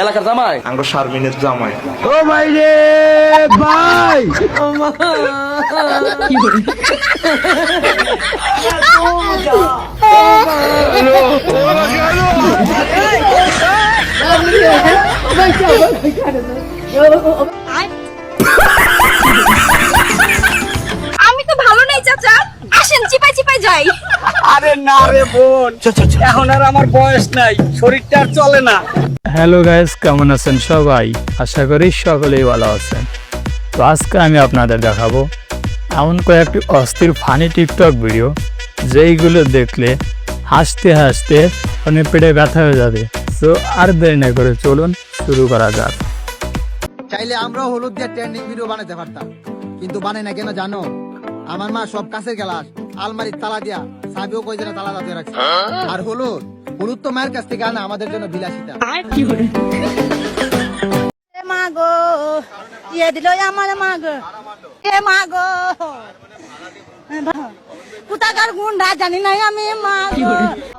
এলাকার জামাই আঙ্গ শারমিনের জামাই। ও ভাই রে ভাই, আমি তো ভালো নাই চাচা, আসেন চিপাই চিপাই যাই। আরে না রে বোন, এখন আর আমার বয়স নাই, শরীরটা আর চলে না। হ্যালো গাইস, কেমন আছেন সবাই? আশা করি সকলেই ভালো আছেন। তো আজকে আমি আপনাদের দেখাবো এমন কয়েকটি অস্থির ফানি টিকটক ভিডিও যেইগুলো দেখলে হাসতে হাসতে মানে পেটে ব্যথা হয়ে যাবে। তো আর দেরি না করে চলুন শুরু করা যাক। চাইলে আমরাও হলুদ দিয়ে ট্রেন্ডিং ভিডিও বানাতে পারতাম, কিন্তু বানাই না কেন জানো? আমার মা সব কাছের গ্লাস আলমারির তালা দিয়া সাবিও কই যেন তালা দিয়ে রাখছে। আর হলুদ হলুদ তো মায়ের কাছ থেকে আনা আমাদের জন্য বিলাসিতা। মা গো ইয়ে দিল আমার মা গো, হে মা গো কোথাকার গুন্ডা জানি না আমি মা গো।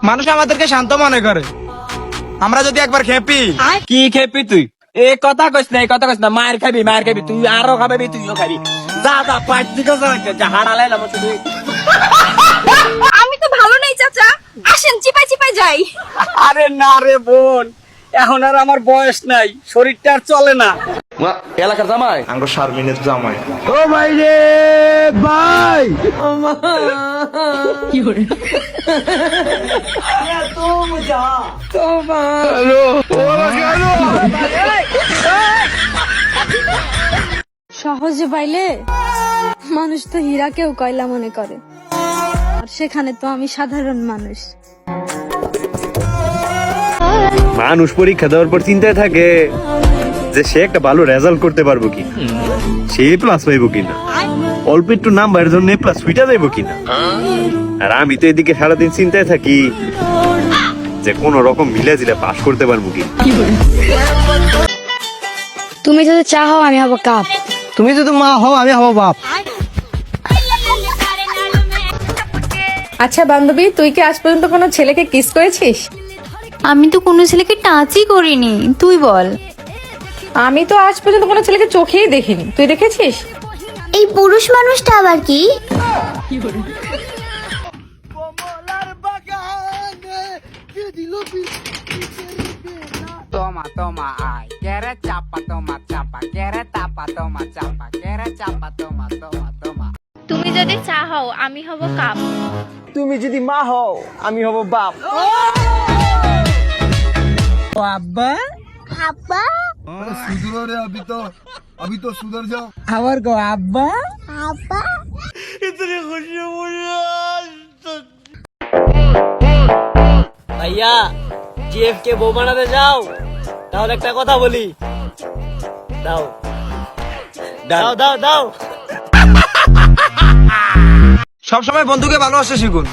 মানুষ আমাদেরকে শান্ত মনে করে, আমরা যদি একবার খেপি। কি খেপি তুই? এ কথা কইস না, এই কথা কইস না। মায়ের খাবি, মায়ের খাবি, তুই আরো খাবি, তুইও খাবি। যা যা পাঁচ দিকে যা হারালাই না শুধু। আমি তো ভালো নাই চাচা, আসেন চিপাই চিপাই যাই। আরে না রে বোন, এখন আর আমার বয়স নাই, শরীরটা আর চলে না। এলাকার জামাই আঙ্গ শারমিনের জামাই। ও ভাই রে ভাই, সহজে পাইলে মানুষ তো হীরাকেও কয়লা মনে করে, আর সেখানে তো আমি সাধারণ মানুষ। মানুষ পরীক্ষা দেওয়ার পর চিন্তায় থাকে যে সে একটা ভালো রেজাল্ট করতে পারবো কি, সে প্লাস পাইবো কিনা, অল্প একটু নাম্বারের জন্য প্লাস সুইটা যাইবো কিনা। আর আমি তো এদিকে সারাদিন চিন্তায় থাকি যে কোন রকম মিলে জিলে পাস করতে পারবো কি। তুমি যদি চাও আমি হব কাপ, তুমি যদি মা হও আমি হব বাপ। আচ্ছা বান্ধবী, তুই কি আজ পর্যন্ত কোনো ছেলেকে কিস করেছিস? আমি তো কোনো ছেলেকে টাচই করিনি, তুই বল। আমি তো আজ পর্যন্ত কোনো ছেলেকে চোখেই দেখিনি, তুই দেখেছিস? এই পুরুষ মানুষটা আবার কি? Toma, toma, ay, quiere chapa, toma, chapa, quiere tapa, toma, chapa, quiere chapa, toma, toma, toma. তুমি যদি চাও আমি হব কাপ। তুমি যদি মা হও আমি হব বাপ। ও আব্বা, আব্বা সুধর রে, अभी तो सुधर जाओ। আবার গো আব্বা। আব্বা ভাইয়া, জিএফ কে বউ বানাতে যাও, তাহলে একটা কথা বলি, দাও দাও দাও দাও। সবসময় বন্ধুকে ভালোবাসতে শিখুন,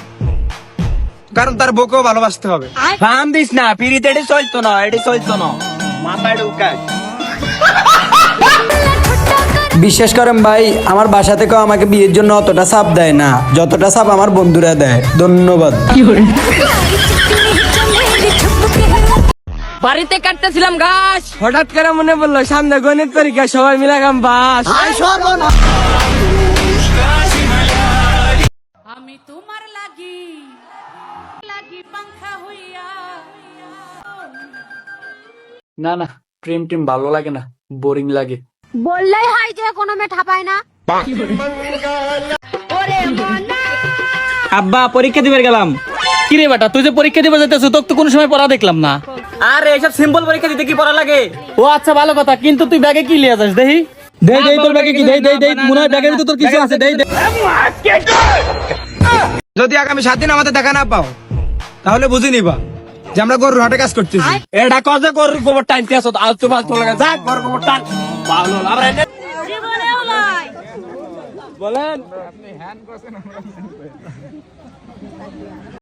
কারণ তার বউকেও ভালোবাসতে হবে। ফান দিস না, ফিরিতে এটি চলতো না, এটি চলতো না, মাথায় ঢুকায়। বিশ্বাস করেন ভাই, আমার বাসা থেকেও আমাকে বিয়ের জন্য অতটা চাপ দেয় না যতটা চাপ আমার বন্ধুরা দেয়। ধন্যবাদ। বাড়িতে কাটতেছিলাম ঘাস, হঠাৎ করে মনে পড়লো সামনে গণিত পরীক্ষা, সবাই মিলে গাম বাস। আমি তোমার লাগি লাগি পাংখা হইয়া। না না, প্রেম টেম ভালো লাগে না, বোরিং লাগে। বললেই হয় যে কোনো মেয়ে ঠাপায় না। ওরে মনা আব্বা, পরীক্ষা দিবে গেলাম। কি রে বেটা, তুই যে পরীক্ষা দিতে যেতেছিস, তোকে তো কোনো সময় পড়া দেখলাম না। আরে এসব সিম্পল পরীক্ষা দিতে কি পড়া লাগে? ও আচ্ছা, ভালো কথা, কিন্তু তুই ব্যাগে কি লিয়ে যাস দেখি? দেই দেই, তোর ব্যাগে কি? দেই দেই দেই, মনে হয় ব্যাগের ভিতর তোর কিছু আছে। দেই দেই। যদি আগামী 7 দিন আমাদের দেখা না পাও, তাহলে বুঝে নিবা যে আমরা গরুর হাটে কাজ করতেছি। এটা কাজে গরুর গোবর টানতে আসো, আজ তো বাল চলে গেছে, যা গরুর গোবর টান। ভালো আমরা বলেন।